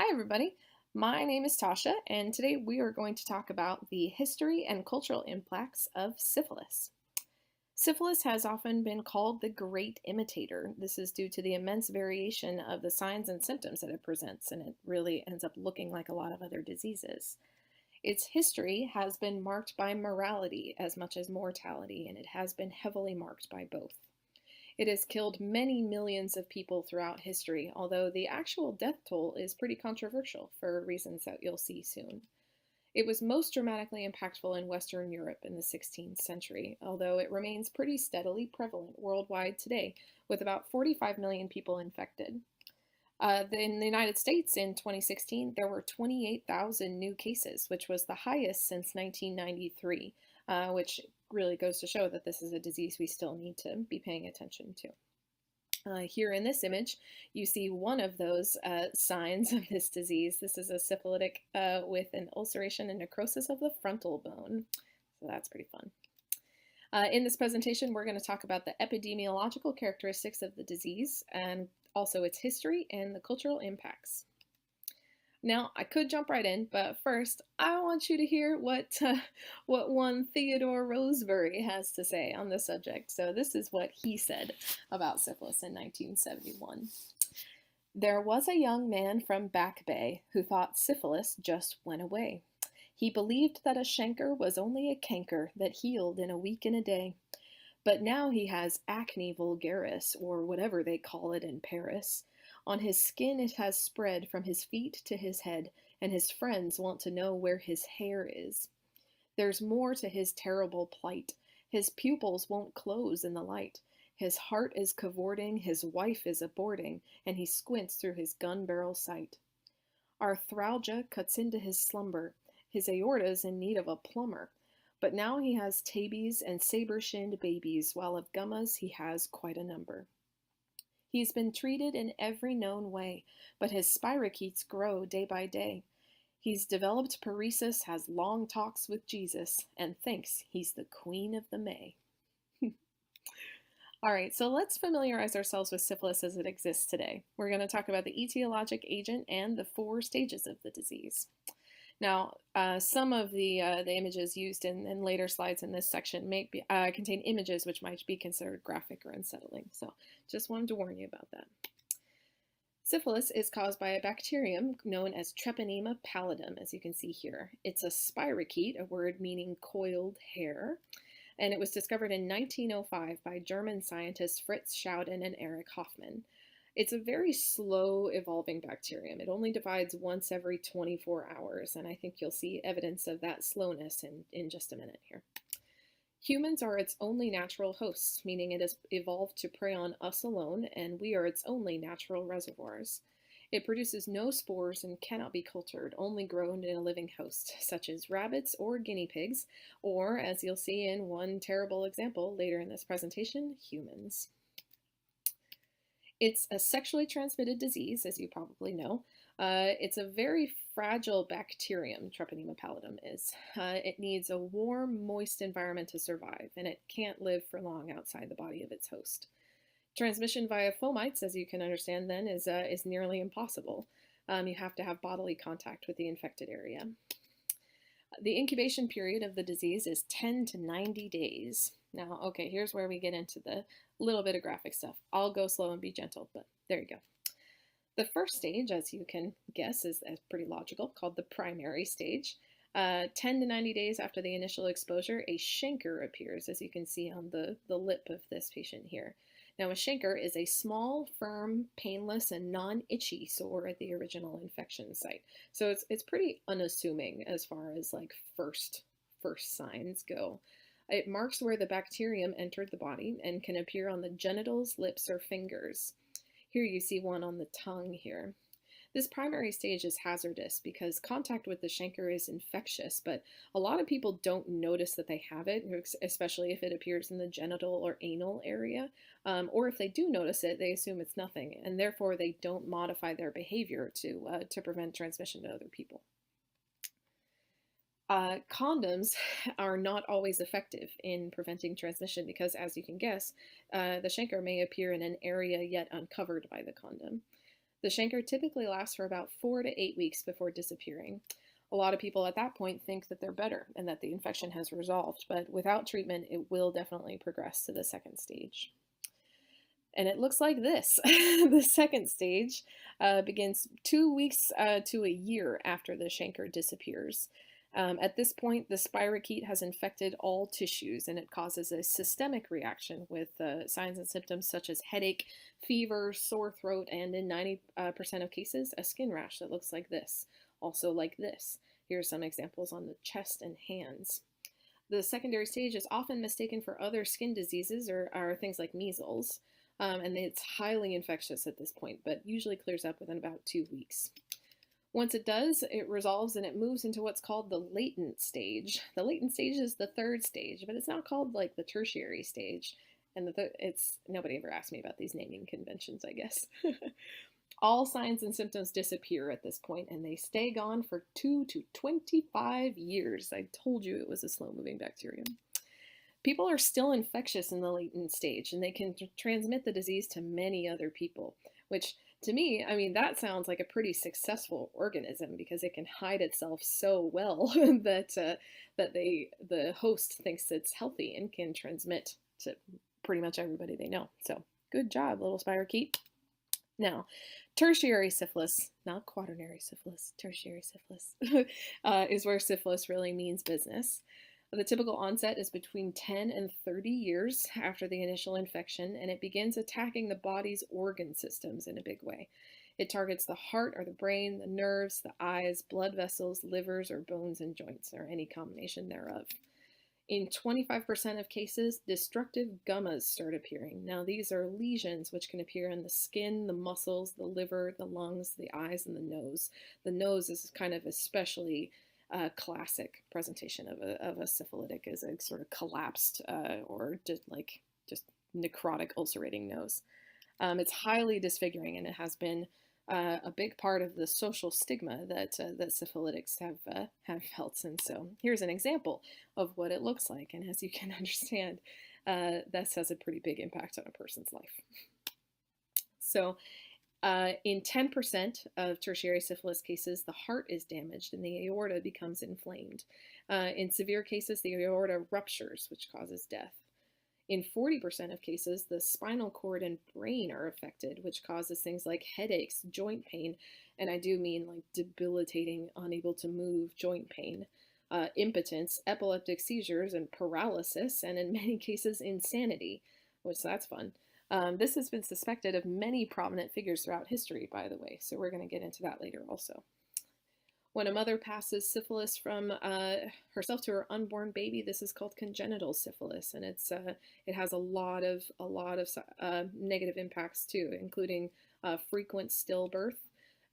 Hi, everybody. My name is Tasha, and today we are going to talk about the history and cultural impacts of syphilis. Syphilis has often been called the great imitator. This is due to the immense variation of the signs and symptoms that it presents, and it really ends up looking like a lot of other diseases. Its history has been marked by morality as much as mortality, and it has been heavily marked by both. It has killed many millions of people throughout history, although the actual death toll is pretty controversial for reasons that you'll see soon. It was most dramatically impactful in Western Europe in the 16th century, although it remains pretty steadily prevalent worldwide today, with about 45 million people infected. In the United States in 2016, there were 28,000 new cases, which was the highest since 1993, which really goes to show that this is a disease we still need to be paying attention to. Here in this image, you see one of those signs of this disease. This is a syphilitic with an ulceration and necrosis of the frontal bone. So that's pretty fun. In this presentation, we're going to talk about the epidemiological characteristics of the disease and also its history and the cultural impacts. Now, I could jump right in, but first, I want you to hear what one Theodore Rosebery has to say on the subject. So this is what he said about syphilis in 1971. There was a young man from Back Bay who thought syphilis just went away. He believed that a chancre was only a canker that healed in a week and a day. But now he has acne vulgaris, or whatever they call it in Paris. On his skin it has spread from his feet to his head, and his friends want to know where his hair is. There's more to his terrible plight. His pupils won't close in the light. His heart is cavorting, his wife is aborting, and he squints through his gun barrel sight. Arthralgia cuts into his slumber. His aorta's in need of a plumber. But now he has tabies and saber-shinned babies, while of gummas he has quite a number. He's been treated in every known way, but his spirochetes grow day by day. He's developed paresis, has long talks with Jesus, and thinks he's the Queen of the May. All right, so let's familiarize ourselves with syphilis as it exists today. We're going to talk about the etiologic agent and the 4 stages of the disease. Now, some of the images used in later slides in this section may contain images which might be considered graphic or unsettling, so just wanted to warn you about that. Syphilis is caused by a bacterium known as Treponema pallidum, as you can see here. It's a spirochete, a word meaning coiled hair, and it was discovered in 1905 by German scientists Fritz Schouten and Erich Hoffmann. It's a very slow evolving bacterium. It only divides once every 24 hours, and I think you'll see evidence of that slowness in just a minute here. Humans are its only natural hosts, meaning it has evolved to prey on us alone, and we are its only natural reservoirs. It produces no spores and cannot be cultured, only grown in a living host, such as rabbits or guinea pigs, or, as you'll see in one terrible example later in this presentation, humans. It's a sexually transmitted disease, as you probably know. It's a very fragile bacterium, Treponema pallidum is. It needs a warm, moist environment to survive, and it can't live for long outside the body of its host. Transmission via fomites, as you can understand then, is nearly impossible. You have to have bodily contact with the infected area. The incubation period of the disease is 10 to 90 days. Now, okay, here's where we get into the little bit of graphic stuff. I'll go slow and be gentle, but there you go. The first stage, as you can guess, is pretty logical, called the primary stage. 10 to 90 days after the initial exposure, a chancre appears, as you can see on the lip of this patient here. Now, a chancre is a small, firm, painless, and non-itchy sore at the original infection site. So it's pretty unassuming as far as like first signs go. It marks where the bacterium entered the body and can appear on the genitals, lips, or fingers. Here you see one on the tongue here. This primary stage is hazardous because contact with the chancre is infectious, but a lot of people don't notice that they have it, especially if it appears in the genital or anal area, or if they do notice it, they assume it's nothing, and therefore they don't modify their behavior to prevent transmission to other people. Condoms are not always effective in preventing transmission because, as you can guess, the chancre may appear in an area yet uncovered by the condom. The chancre typically lasts for about 4 to 8 weeks before disappearing. A lot of people at that point think that they're better and that the infection has resolved, but without treatment, it will definitely progress to the second stage. And it looks like this. The second stage begins 2 weeks to a year after the chancre disappears. At this point, the spirochete has infected all tissues and it causes a systemic reaction with signs and symptoms such as headache, fever, sore throat, and in 90% of cases, a skin rash that looks like this, also like this. Here are some examples on the chest and hands. The secondary stage is often mistaken for other skin diseases or things like measles, and it's highly infectious at this point, but usually clears up within about 2 weeks. Once it does, it resolves and it moves into what's called the latent stage. The latent stage is the third stage, but it's not called like the tertiary stage. And nobody ever asked me about these naming conventions, I guess. All signs and symptoms disappear at this point, and they stay gone for 2 to 25 years. I told you it was a slow-moving bacterium. People are still infectious in the latent stage, and they can transmit the disease to many other people, which to me, I mean, that sounds like a pretty successful organism because it can hide itself so well that the host thinks it's healthy and can transmit to pretty much everybody they know. So good job, little spirochete. Now, tertiary syphilis, not quaternary syphilis, tertiary syphilis, is where syphilis really means business. The typical onset is between 10 and 30 years after the initial infection, and it begins attacking the body's organ systems in a big way. It targets the heart or the brain, the nerves, the eyes, blood vessels, livers, or bones and joints, or any combination thereof. In 25% of cases, destructive gummas start appearing. Now, these are lesions which can appear in the skin, the muscles, the liver, the lungs, the eyes, and the nose. The nose is kind of especially classic presentation of a syphilitic, as a sort of collapsed or just necrotic ulcerating nose. It's highly disfiguring, and it has been a big part of the social stigma that syphilitics have felt. And so here's an example of what it looks like. And as you can understand, this has a pretty big impact on a person's life. So in 10% of tertiary syphilis cases, the heart is damaged and the aorta becomes inflamed. In severe cases, the aorta ruptures, which causes death. In 40% of cases, the spinal cord and brain are affected, which causes things like headaches, joint pain, and I do mean like debilitating, unable to move joint pain, impotence, epileptic seizures, and paralysis, and in many cases, insanity, which that's fun. This has been suspected of many prominent figures throughout history, by the way, so we're going to get into that later also. When a mother passes syphilis from herself to her unborn baby, this is called congenital syphilis, and it has a lot of negative impacts too, including frequent stillbirth.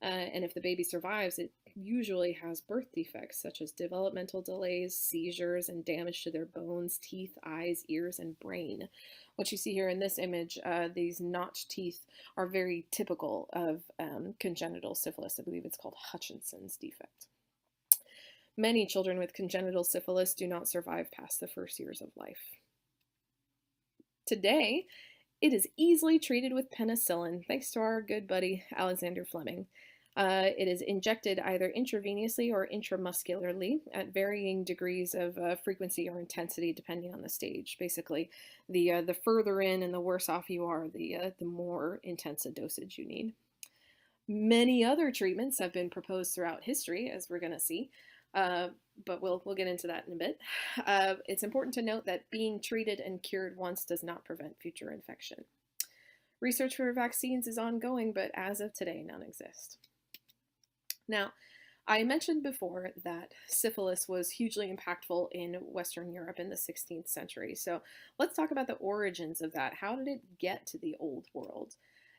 And if the baby survives, it usually has birth defects such as developmental delays, seizures, and damage to their bones, teeth, eyes, ears, and brain. What you see here in this image, these notched teeth are very typical of congenital syphilis. I believe it's called Hutchinson's defect. Many children with congenital syphilis do not survive past the first years of life. Today, it is easily treated with penicillin, thanks to our good buddy Alexander Fleming. It is injected either intravenously or intramuscularly at varying degrees of frequency or intensity depending on the stage. Basically, the further in and the worse off you are, the more intense a dosage you need. Many other treatments have been proposed throughout history, as we're going to see, but we'll get into that in a bit. It's important to note that being treated and cured once does not prevent future infection. Research for vaccines is ongoing, but as of today, none exist. Now, I mentioned before that syphilis was hugely impactful in Western Europe in the 16th century. So let's talk about the origins of that. How did it get to the Old World?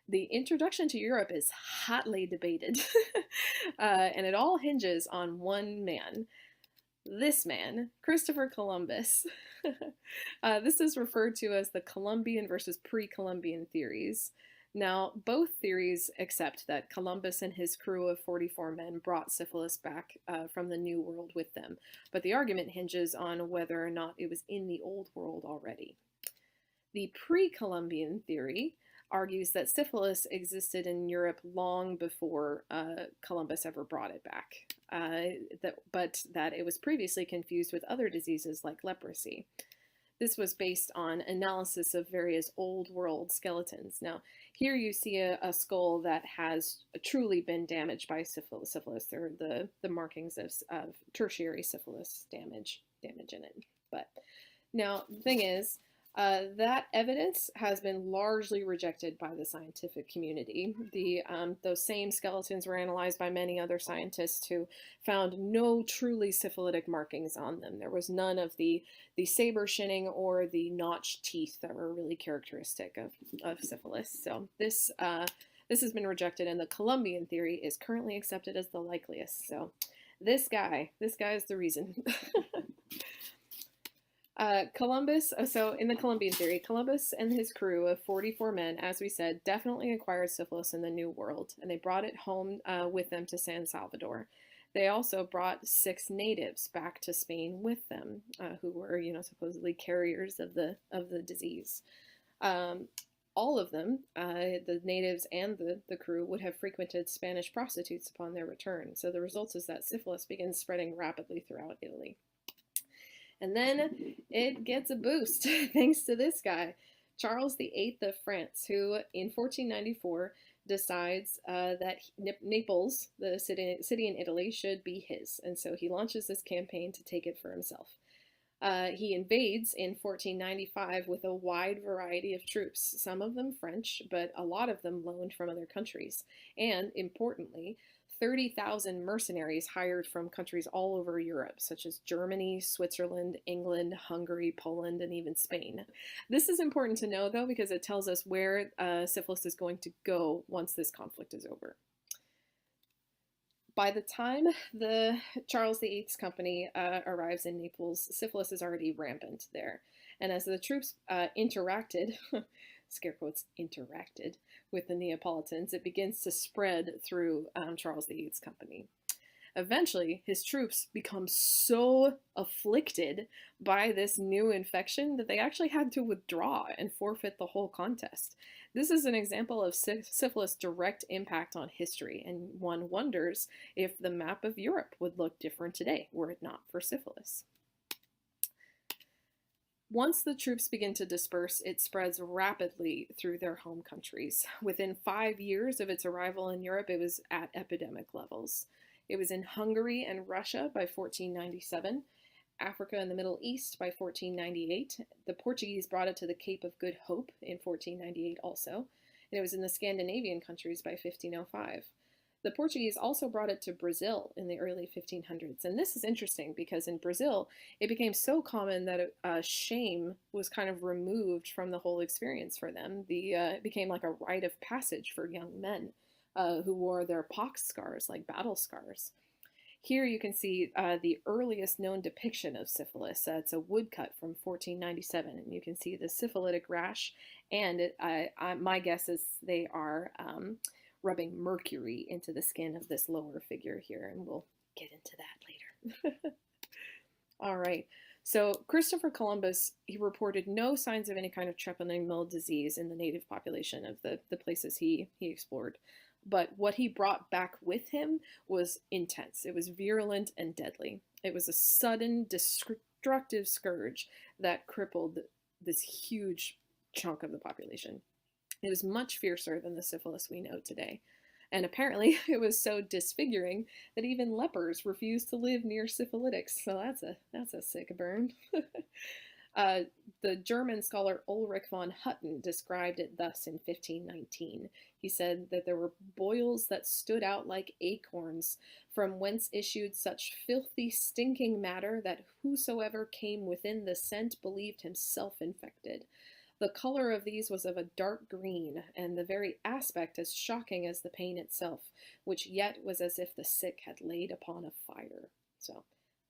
The introduction to Europe is hotly debated, and it all hinges on one man. This man, Christopher Columbus. This is referred to as the Columbian versus pre-Columbian theories. Now, both theories accept that Columbus and his crew of 44 men brought syphilis back from the New World with them, but the argument hinges on whether or not it was in the Old World already. The pre-Columbian theory argues that syphilis existed in Europe long before Columbus ever brought it back, but that it was previously confused with other diseases like leprosy. This was based on analysis of various old world skeletons. Now, here you see a skull that has truly been damaged by syphilis, or the markings of tertiary syphilis damage in it. But now, the thing is, that evidence has been largely rejected by the scientific community. Those same skeletons were analyzed by many other scientists who found no truly syphilitic markings on them. There was none of the saber shinning or the notched teeth that were really characteristic of syphilis. So this has been rejected, and the Columbian theory is currently accepted as the likeliest. So this guy is the reason. So in the Columbian theory, Columbus and his crew of 44 men, as we said, definitely acquired syphilis in the New World, and they brought it home with them to San Salvador. They also brought 6 natives back to Spain with them, who were, supposedly carriers of the disease. All of them, the natives and the crew, would have frequented Spanish prostitutes upon their return. So the result is that syphilis begins spreading rapidly throughout Italy. And then it gets a boost thanks to this guy, Charles VIII of France, who in 1494 decides that Naples, the city in Italy, should be his. And so he launches this campaign to take it for himself. He invades in 1495 with a wide variety of troops, some of them French, but a lot of them loaned from other countries. And importantly, 30,000 mercenaries hired from countries all over Europe, such as Germany, Switzerland, England, Hungary, Poland, and even Spain. This is important to know, though, because it tells us where syphilis is going to go once this conflict is over. By the time the Charles VIII's company arrives in Naples, syphilis is already rampant there. And as the troops interacted, scare quotes, interacted with the Neapolitans, it begins to spread through Charles VIII's company. Eventually, his troops become so afflicted by this new infection that they actually had to withdraw and forfeit the whole contest. This is an example of syphilis' direct impact on history, and one wonders if the map of Europe would look different today were it not for syphilis. Once the troops begin to disperse, it spreads rapidly through their home countries. Within 5 years of its arrival in Europe, it was at epidemic levels. It was in Hungary and Russia by 1497, Africa and the Middle East by 1498. The Portuguese brought it to the Cape of Good Hope in 1498 also, and it was in the Scandinavian countries by 1505. The Portuguese also brought it to Brazil in the early 1500s. And this is interesting because in Brazil, it became so common that shame was kind of removed from the whole experience for them. It became like a rite of passage for young men who wore their pox scars, like battle scars. Here you can see the earliest known depiction of syphilis. It's a woodcut from 1497, and you can see the syphilitic rash, and my guess is they are rubbing mercury into the skin of this lower figure here, and we'll get into that later. All right, so Christopher Columbus, he reported no signs of any kind of treponema disease in the native population of the places he explored. But what he brought back with him was intense. It was virulent and deadly. It was a sudden, destructive scourge that crippled this huge chunk of the population. It was much fiercer than the syphilis we know today. And apparently it was so disfiguring that even lepers refused to live near syphilitics. So that's a sick burn. The German scholar Ulrich von Hutten described it thus in 1519. He said that there were boils that stood out like acorns, from whence issued such filthy, stinking matter that whosoever came within the scent believed himself infected. The color of these was of a dark green, and the very aspect as shocking as the pain itself, which yet was as if the sick had laid upon a fire. So,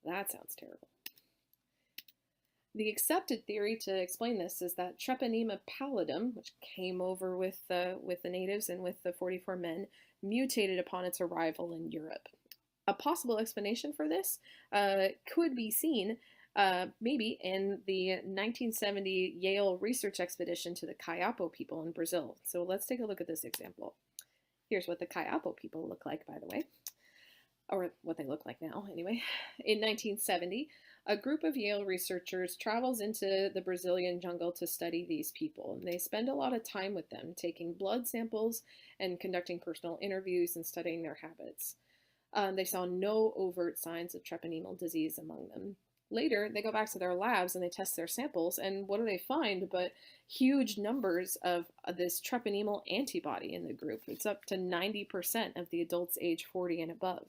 that sounds terrible. The accepted theory to explain this is that Treponema pallidum, which came over with the natives and with the 44 men, mutated upon its arrival in Europe. A possible explanation for this could be seen maybe in the 1970 Yale research expedition to the Kayapo people in Brazil. So let's take a look at this example. Here's what the Kayapo people look like, by the way, or what they look like now, anyway. In 1970, a group of Yale researchers travels into the Brazilian jungle to study these people. And they spend a lot of time with them, taking blood samples and conducting personal interviews and studying their habits. They saw no overt signs of treponema disease among them. Later, they go back to their labs and they test their samples, and what do they find but huge numbers of this treponemal antibody in the group. It's up to 90% of the adults age 40 and above.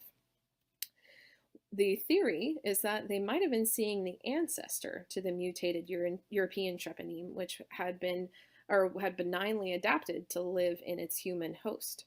The theory is that they might have been seeing the ancestor to the mutated European treponeme, which had benignly adapted to live in its human host.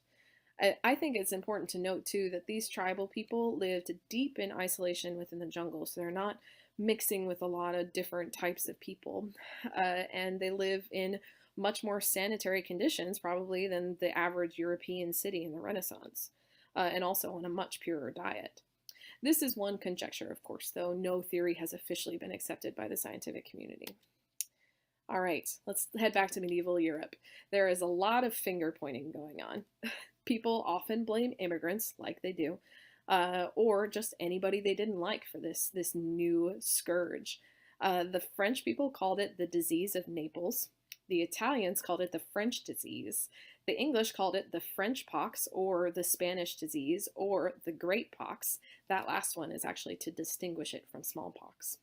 I think it's important to note, too, that these tribal people lived deep in isolation within the jungle, so they're not mixing with a lot of different types of people, and they live in much more sanitary conditions, probably, than the average European city in the Renaissance, and also on a much purer diet. This is one conjecture, of course, though no theory has officially been accepted by the scientific community. All right, let's head back to medieval Europe. There is a lot of finger pointing going on. People often blame immigrants, like they do, or just anybody they didn't like for this new scourge. The French people called it the disease of Naples. The Italians called it the French disease. The English called it the French pox, or the Spanish disease, or the Great Pox. That last one is actually to distinguish it from smallpox.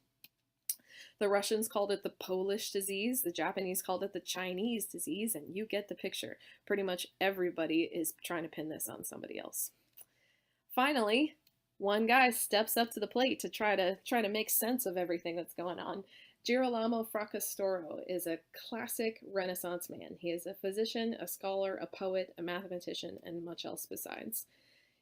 The Russians called it the Polish disease, the Japanese called it the Chinese disease, and you get the picture. Pretty much everybody is trying to pin this on somebody else. Finally, one guy steps up to the plate to try to make sense of everything that's going on. Girolamo Fracastoro is a classic Renaissance man. He is a physician, a scholar, a poet, a mathematician, and much else besides.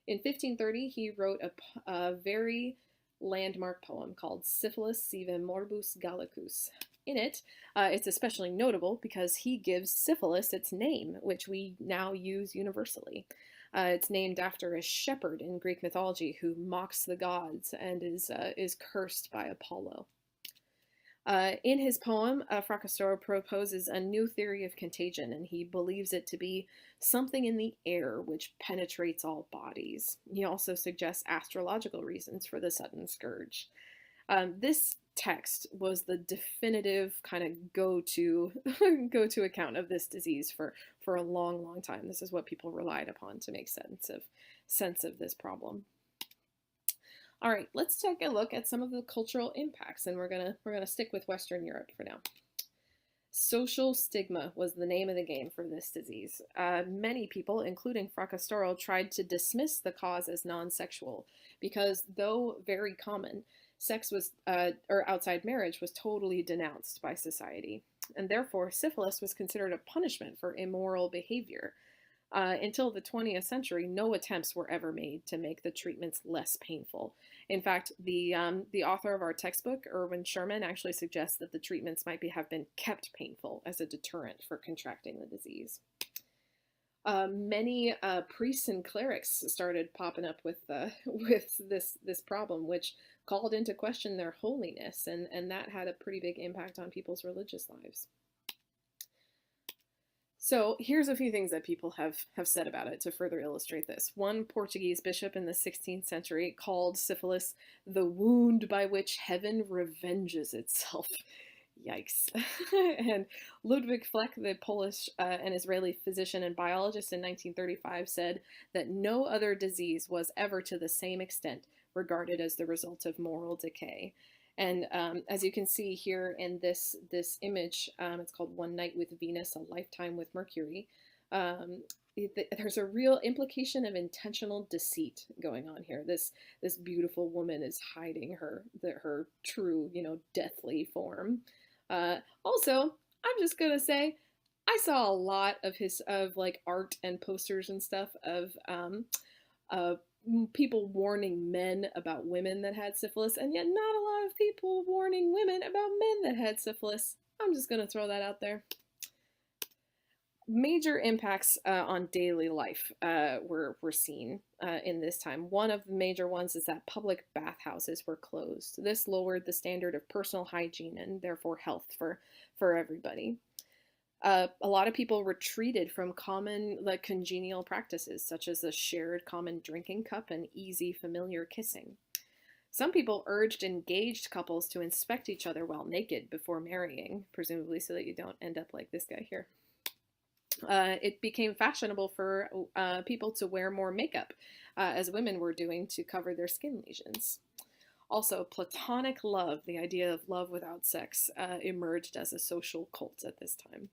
In 1530, he wrote a very landmark poem called Syphilis Sive Morbus Gallicus. In it, it's especially notable because he gives syphilis its name, which we now use universally. It's named after a shepherd in Greek mythology who mocks the gods and is cursed by Apollo. In his poem, Fracastoro proposes a new theory of contagion, and he believes it to be something in the air which penetrates all bodies. He also suggests astrological reasons for the sudden scourge. This text was the definitive kind of go-to account of this disease for a long time. This is what people relied upon to make sense of this problem. All right, let's take a look at some of the cultural impacts, and we're gonna stick with Western Europe for now. Social stigma was the name of the game for this disease. Many people, including Fracastoro, tried to dismiss the cause as non-sexual because, though very common, sex was or outside marriage was totally denounced by society, and therefore syphilis was considered a punishment for immoral behavior. Until the 20th century, no attempts were ever made to make the treatments less painful. In fact, the author of our textbook, Erwin Sherman, actually suggests that the treatments might have been kept painful as a deterrent for contracting the disease. Many priests and clerics started popping up with this problem, which called into question their holiness, and that had a pretty big impact on people's religious lives. So here's a few things that people have said about it to further illustrate this. One Portuguese bishop in the 16th century called syphilis the wound by which heaven revenges itself. Yikes. And Ludwig Fleck, the Polish and Israeli physician and biologist in 1935, said that no other disease was ever to the same extent regarded as the result of moral decay. And as you can see here in this image, it's called One Night with Venus, A Lifetime with Mercury. There's a real implication of intentional deceit going on here. This beautiful woman is hiding her true, deathly form. Also, I'm just gonna say, I saw a lot of like art and posters and stuff of people warning men about women that had syphilis, and yet not a lot of people warning women about men that had syphilis. I'm just gonna throw that out there. Major impacts on daily life were seen in this time. One of the major ones is that public bathhouses were closed. This lowered the standard of personal hygiene and therefore health for everybody. A lot of people retreated from common, like congenial practices, such as a shared common drinking cup and easy, familiar kissing. Some people urged engaged couples to inspect each other while naked before marrying, presumably so that you don't end up like this guy here. It became fashionable for people to wear more makeup, as women were doing to cover their skin lesions. Also, platonic love, the idea of love without sex, emerged as a social cult at this time.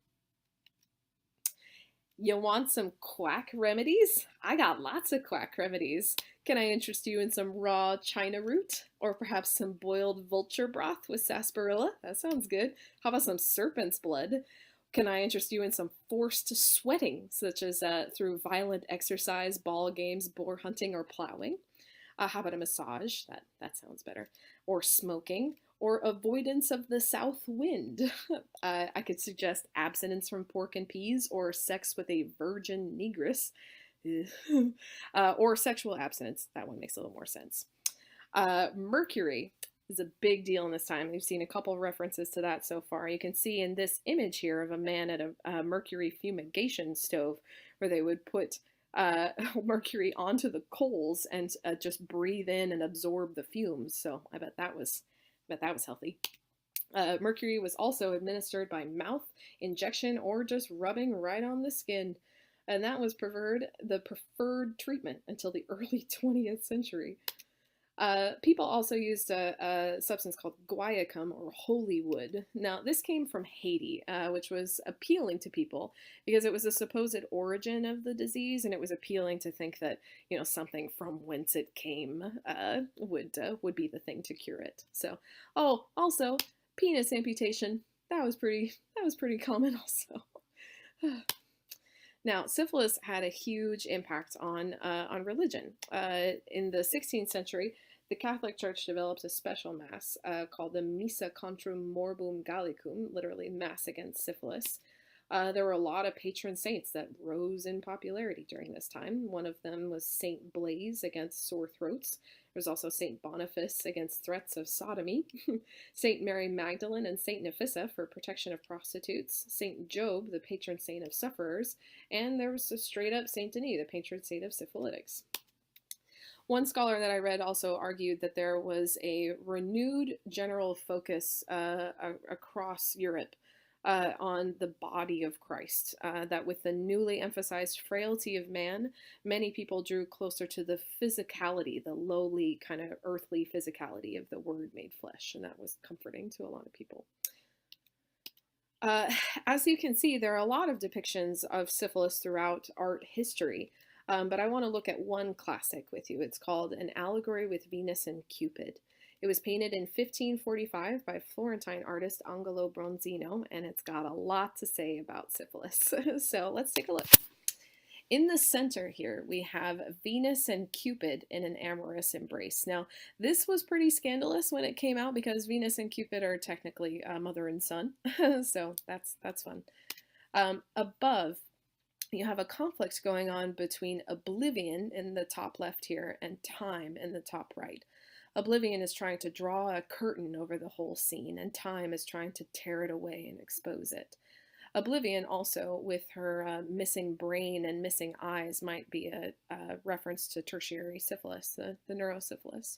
You want some quack remedies? I got lots of quack remedies. Can I interest you in some raw china root? Or perhaps some boiled vulture broth with sarsaparilla? That sounds good. How about some serpent's blood? Can I interest you in some forced sweating, such as through violent exercise, ball games, boar hunting, or plowing? How about a massage? That sounds better. Or smoking, or avoidance of the south wind. I could suggest abstinence from pork and peas, or sex with a virgin negress, or sexual abstinence. That one makes a little more sense. Mercury is a big deal in this time. We've seen a couple references to that so far. You can see in this image here of a man at a mercury fumigation stove where they would put mercury onto the coals and just breathe in and absorb the fumes. So I bet that was healthy. Mercury was also administered by mouth, injection, or just rubbing right on the skin. And that was the preferred treatment until the early 20th century. People also used a substance called guaiacum or holy wood. Now, this came from Haiti, which was appealing to people because it was a supposed origin of the disease, and it was appealing to think that something from whence it came would be the thing to cure it. So, also penis amputation. That was pretty common also. Now, syphilis had a huge impact on religion. In the 16th century, the Catholic Church developed a special mass called the Missa Contrum Morbum Gallicum, literally Mass Against Syphilis. There were a lot of patron saints that rose in popularity during this time. One of them was Saint Blaise against sore throats. There was also Saint Boniface against threats of sodomy, Saint Mary Magdalene and Saint Nephissa for protection of prostitutes, Saint Job, the patron saint of sufferers, and there was a straight up Saint Denis, the patron saint of syphilitics. One scholar that I read also argued that there was a renewed general focus across Europe on the body of Christ, that with the newly emphasized frailty of man, many people drew closer to the physicality, the lowly kind of earthly physicality of the Word made flesh, and that was comforting to a lot of people. As you can see, there are a lot of depictions of syphilis throughout art history, but I want to look at one classic with you. It's called An Allegory with Venus and Cupid. It was painted in 1545 by Florentine artist Angelo Bronzino, and it's got a lot to say about syphilis. So let's take a look. In the center here, we have Venus and Cupid in an amorous embrace. Now, this was pretty scandalous when it came out because Venus and Cupid are technically mother and son, so that's fun. Above, you have a conflict going on between oblivion in the top left here and time in the top right. Oblivion is trying to draw a curtain over the whole scene, and time is trying to tear it away and expose it. Oblivion also, with her missing brain and missing eyes, might be a reference to tertiary syphilis, the neurosyphilis.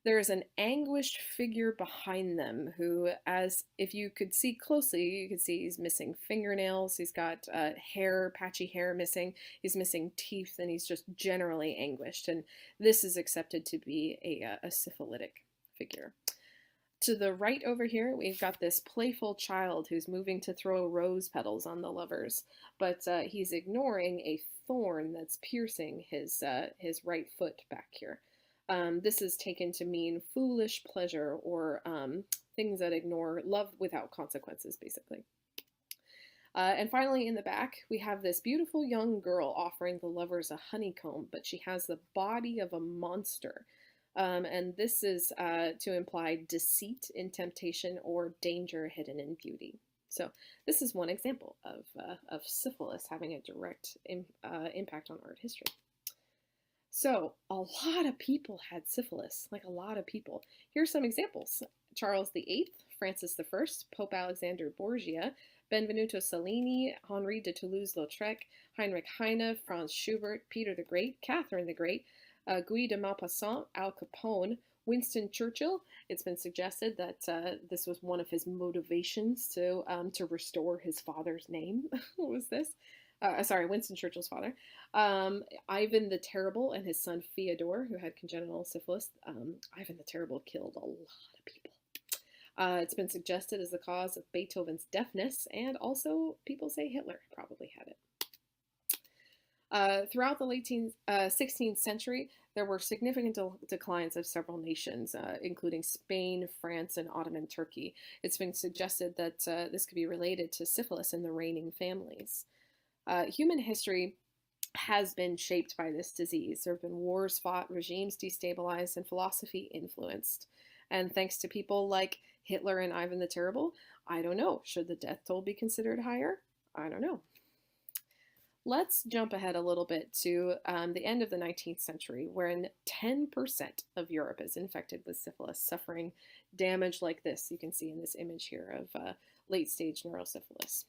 There is an anguished figure behind them who, as if you could see closely, you could see he's missing fingernails, he's got hair, patchy hair missing, he's missing teeth, and he's just generally anguished. And this is accepted to be a syphilitic figure. To the right over here, we've got this playful child who's moving to throw rose petals on the lovers, but he's ignoring a thorn that's piercing his right foot back here. This is taken to mean foolish pleasure or things that ignore love without consequences, basically. And finally, in the back, we have this beautiful young girl offering the lovers a honeycomb, but she has the body of a monster. And this is to imply deceit in temptation or danger hidden in beauty. So this is one example of syphilis having a direct impact on art history. So a lot of people had syphilis, like a lot of people. Here's some examples. Charles VIII, Francis I, Pope Alexander Borgia, Benvenuto Cellini, Henri de Toulouse-Lautrec, Heinrich Heine, Franz Schubert, Peter the Great, Catherine the Great, Guy de Maupassant, Al Capone, Winston Churchill. It's been suggested that this was one of his motivations to restore his father's name. What was this? Winston Churchill's father. Ivan the Terrible and his son Fyodor, who had congenital syphilis. Ivan the Terrible killed a lot of people. It's been suggested as the cause of Beethoven's deafness, and also people say Hitler probably had it. Throughout the late 16th century, there were significant declines of several nations, including Spain, France, and Ottoman Turkey. It's been suggested that this could be related to syphilis in the reigning families. Human history has been shaped by this disease. There have been wars fought, regimes destabilized, and philosophy influenced. And thanks to people like Hitler and Ivan the Terrible, I don't know, should the death toll be considered higher? I don't know. Let's jump ahead a little bit to the end of the 19th century, wherein 10% of Europe is infected with syphilis, suffering damage like this. You can see in this image here of late-stage neurosyphilis.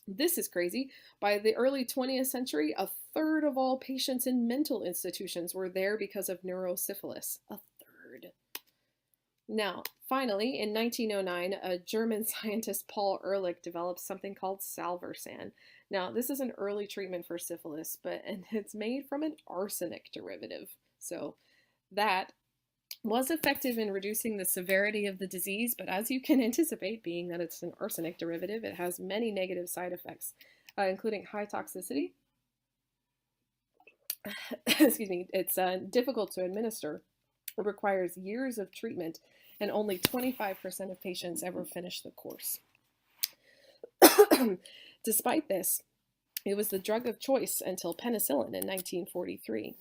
This is crazy. By the early 20th century, a third of all patients in mental institutions were there because of neurosyphilis. A third. Now, finally, in 1909, a German scientist, Paul Ehrlich, developed something called salvarsan. Now, this is an early treatment for syphilis, and it's made from an arsenic derivative. So that was effective in reducing the severity of the disease, but as you can anticipate, being that it's an arsenic derivative, it has many negative side effects, including high toxicity. Excuse me, it's difficult to administer. It requires years of treatment, and only 25% of patients ever finish the course. Despite this, it was the drug of choice until penicillin in 1943.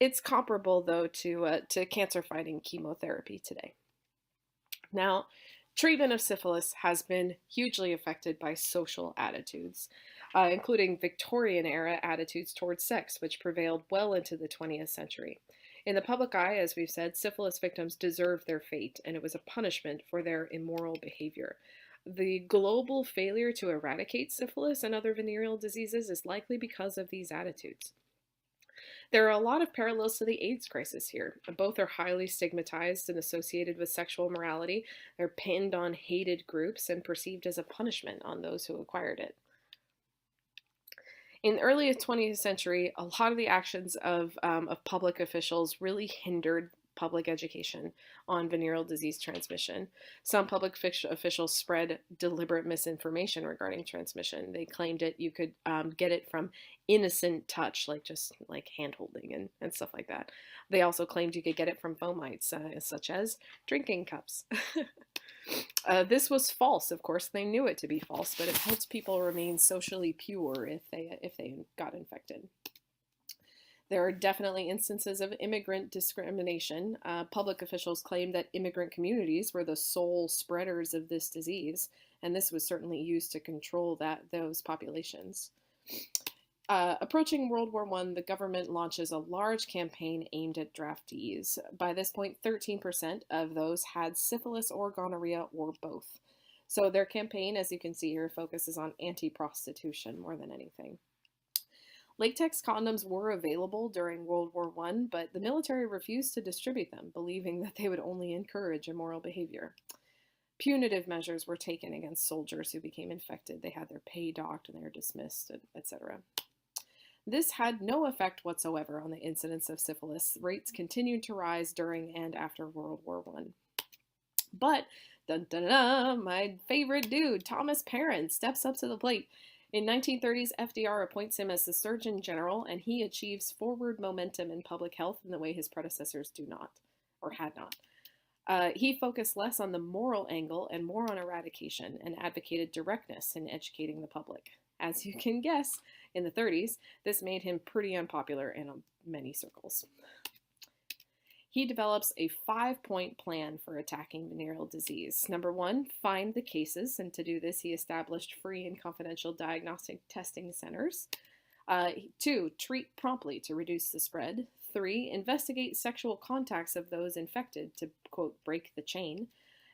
It's comparable, though, to cancer-fighting chemotherapy today. Now, treatment of syphilis has been hugely affected by social attitudes, including Victorian-era attitudes towards sex, which prevailed well into the 20th century. In the public eye, as we've said, syphilis victims deserved their fate, and it was a punishment for their immoral behavior. The global failure to eradicate syphilis and other venereal diseases is likely because of these attitudes. There are a lot of parallels to the AIDS crisis here. Both are highly stigmatized and associated with sexual morality. They're pinned on hated groups and perceived as a punishment on those who acquired it. In the early 20th century, a lot of the actions of public officials really hindered public education on venereal disease transmission. Some public officials spread deliberate misinformation regarding transmission. They claimed you could get it from innocent touch, just hand holding and stuff like that. They also claimed you could get it from fomites, such as drinking cups. This was false, of course. They knew it to be false, but it helped people remain socially pure if they got infected. There are definitely instances of immigrant discrimination. Public officials claimed that immigrant communities were the sole spreaders of this disease, and this was certainly used to control those populations. Approaching World War I, the government launches a large campaign aimed at draftees. By this point, 13% of those had syphilis or gonorrhea or both. So their campaign, as you can see here, focuses on anti-prostitution more than anything. Latex condoms were available during World War I, but the military refused to distribute them, believing that they would only encourage immoral behavior. Punitive measures were taken against soldiers who became infected. They had their pay docked and they were dismissed, etc. This had no effect whatsoever on the incidence of syphilis. Rates continued to rise during and after World War I. But, my favorite dude, Thomas Perrin, steps up to the plate. In 1930s, FDR appoints him as the Surgeon General, and he achieves forward momentum in public health in the way his predecessors do not, or had not. He focused less on the moral angle and more on eradication, and advocated directness in educating the public. As you can guess, in the 30s, this made him pretty unpopular in many circles. he develops a 5-point plan for attacking venereal disease. Number one, find the cases, and to do this, he established free and confidential diagnostic testing centers. 2, treat promptly to reduce the spread. 3, investigate sexual contacts of those infected to, quote, break the chain.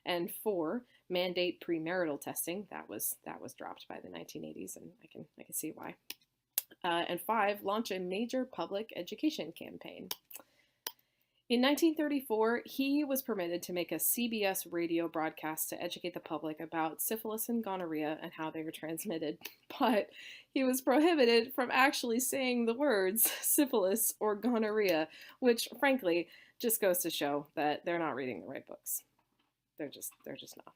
And 4, mandate premarital testing. That was dropped by the 1980s, and I can see why. And 5, launch a major public education campaign. In 1934, he was permitted to make a CBS radio broadcast to educate the public about syphilis and gonorrhea and how they are transmitted, but he was prohibited from actually saying the words syphilis or gonorrhea, which frankly just goes to show that they're not reading the right books. They're just not.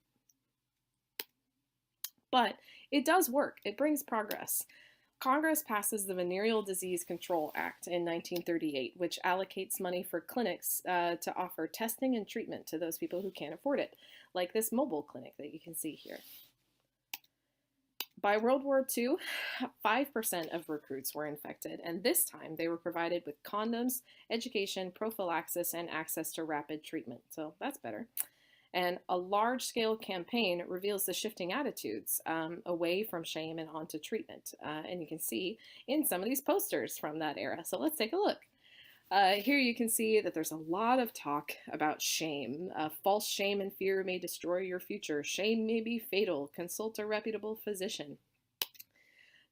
But it does work. It brings progress. Congress passes the Venereal Disease Control Act in 1938, which allocates money for clinics to offer testing and treatment to those people who can't afford it, like this mobile clinic that you can see here. By World War II, 5% of recruits were infected, and this time they were provided with condoms, education, prophylaxis, and access to rapid treatment. So that's better. And a large-scale campaign reveals the shifting attitudes away from shame and onto treatment. And you can see in some of these posters from that era. So let's take a look. Here you can see that there's a lot of talk about shame. False shame and fear may destroy your future. Shame may be fatal. Consult a reputable physician.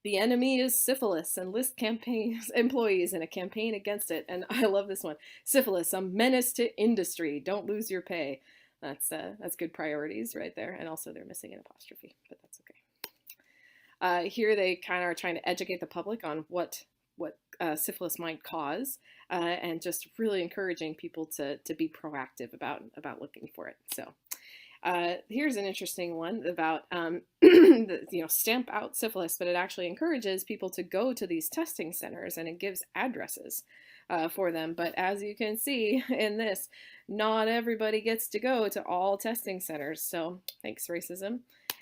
The enemy is syphilis. Enlist employees in a campaign against it. And I love this one. Syphilis, a menace to industry. Don't lose your pay. That's good priorities right there. And also they're missing an apostrophe, but that's okay. Here they kind of are trying to educate the public on what syphilis might cause, and just really encouraging people to be proactive about looking for it. So here's an interesting one about stamp out syphilis, but it actually encourages people to go to these testing centers, and it gives addresses for them. But as you can see in this, not everybody gets to go to all testing centers. So thanks, racism.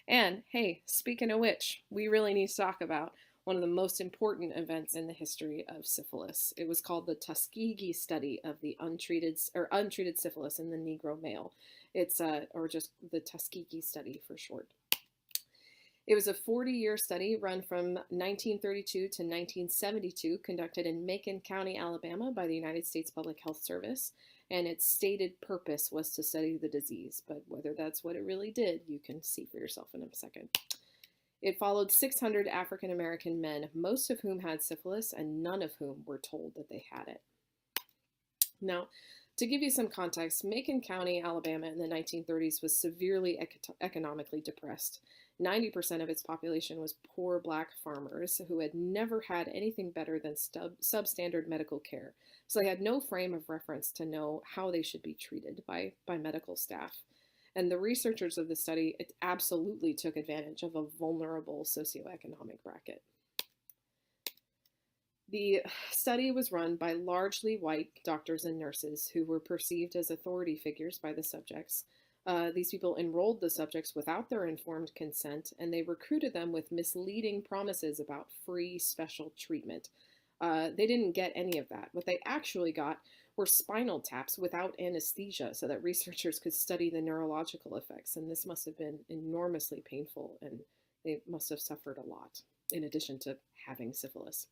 And hey, speaking of which, we really need to talk about one of the most important events in the history of syphilis. It was called the Tuskegee study of the untreated syphilis in the Negro male. It's or just the Tuskegee study for short. It was a 40-year study run from 1932 to 1972, conducted in Macon County, Alabama by the United States Public Health Service, and its stated purpose was to study the disease, but whether that's what it really did, you can see for yourself in a second. It followed 600 African American men, most of whom had syphilis and none of whom were told that they had it. Now, to give you some context, Macon County, Alabama in the 1930s was severely economically depressed. 90% of its population was poor black farmers who had never had anything better than substandard medical care. So they had no frame of reference to know how they should be treated by medical staff. And the researchers of the study absolutely took advantage of a vulnerable socioeconomic bracket. The study was run by largely white doctors and nurses who were perceived as authority figures by the subjects. These people enrolled the subjects without their informed consent, and they recruited them with misleading promises about free special treatment. They didn't get any of that. What they actually got were spinal taps without anesthesia so that researchers could study the neurological effects, and this must have been enormously painful, and they must have suffered a lot, in addition to having syphilis.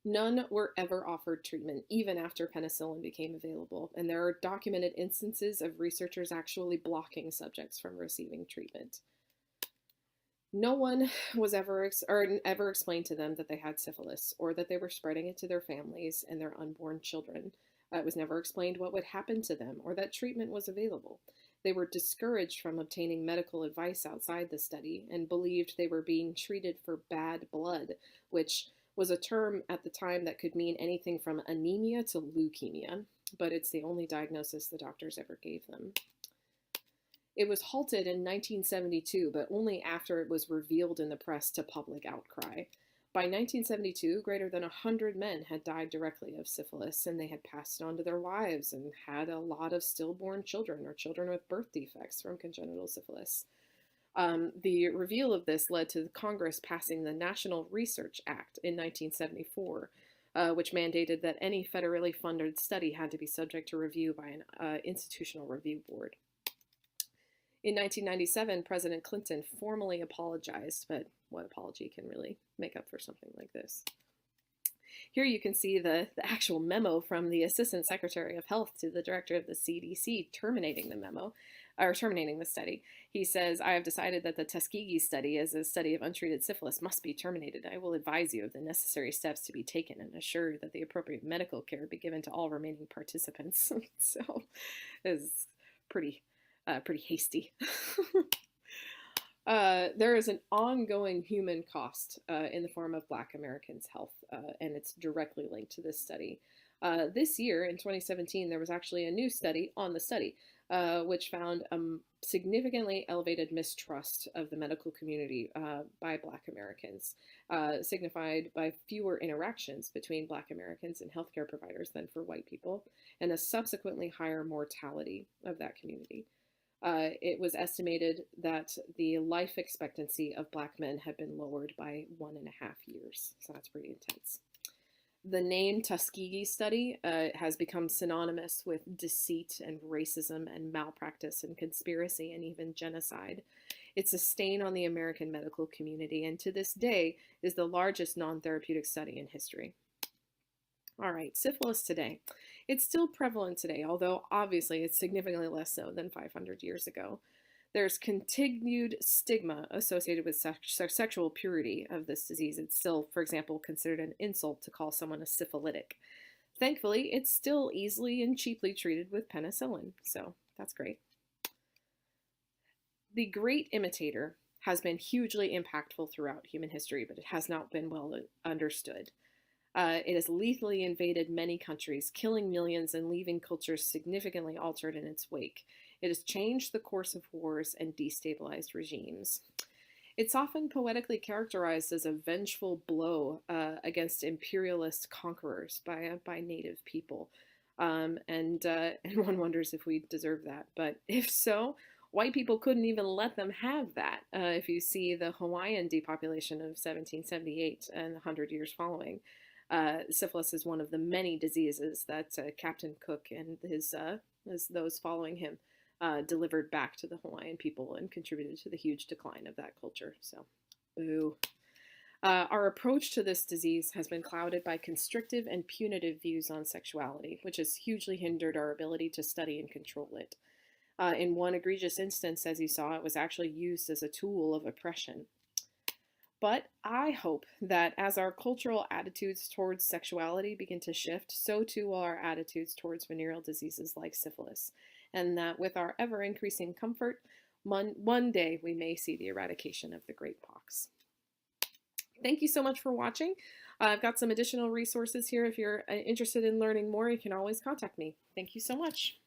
None were ever offered treatment, even after penicillin became available, and there are documented instances of researchers actually blocking subjects from receiving treatment. No one was ever explained to them that they had syphilis, or that they were spreading it to their families and their unborn children. It was never explained what would happen to them, or that treatment was available. They were discouraged from obtaining medical advice outside the study, and believed they were being treated for bad blood, which was a term at the time that could mean anything from anemia to leukemia, but it's the only diagnosis the doctors ever gave them. It was halted in 1972, but only after it was revealed in the press to public outcry. By 1972, greater than 100 men had died directly of syphilis, and they had passed it on to their wives and had a lot of stillborn children or children with birth defects from congenital syphilis. The reveal of this led to Congress passing the National Research Act in 1974, which mandated that any federally funded study had to be subject to review by an institutional review board. In 1997, President Clinton formally apologized, but what apology can really make up for something like this? Here you can see the actual memo from the Assistant Secretary of Health to the Director of the CDC terminating the memo, or terminating the study. He says, "I have decided that the Tuskegee study, as a study of untreated syphilis, must be terminated. I will advise you of the necessary steps to be taken and assure that the appropriate medical care be given to all remaining participants." So it's pretty hasty. There is an ongoing human cost in the form of Black Americans' health, and it's directly linked to this study. This year, in 2017, there was actually a new study on the study, which found a significantly elevated mistrust of the medical community by Black Americans, signified by fewer interactions between Black Americans and healthcare providers than for white people, and a subsequently higher mortality of that community. It was estimated that the life expectancy of Black men had been lowered by 1.5 years. So that's pretty intense. The name Tuskegee study has become synonymous with deceit and racism and malpractice and conspiracy and even genocide. It's a stain on the American medical community, and to this day is the largest non-therapeutic study in history. All right, syphilis today. It's still prevalent today, although obviously it's significantly less so than 500 years ago. There's continued stigma associated with sexual purity of this disease. It's still, for example, considered an insult to call someone a syphilitic. Thankfully, it's still easily and cheaply treated with penicillin, so that's great. The great imitator has been hugely impactful throughout human history, but it has not been well understood. It has lethally invaded many countries, killing millions and leaving cultures significantly altered in its wake. It has changed the course of wars and destabilized regimes. It's often poetically characterized as a vengeful blow against imperialist conquerors by native people. And one wonders if we deserve that. But if so, white people couldn't even let them have that. If you see the Hawaiian depopulation of 1778 and the 100 years following, syphilis is one of the many diseases that Captain Cook and those following him delivered back to the Hawaiian people and contributed to the huge decline of that culture. So, boo. Our approach to this disease has been clouded by constrictive and punitive views on sexuality, which has hugely hindered our ability to study and control it. In one egregious instance, as you saw, it was actually used as a tool of oppression. But I hope that as our cultural attitudes towards sexuality begin to shift, so too will our attitudes towards venereal diseases like syphilis, and that with our ever-increasing comfort, one day we may see the eradication of the great pox. Thank you so much for watching. I've got some additional resources here. If you're interested in learning more, you can always contact me. Thank you so much.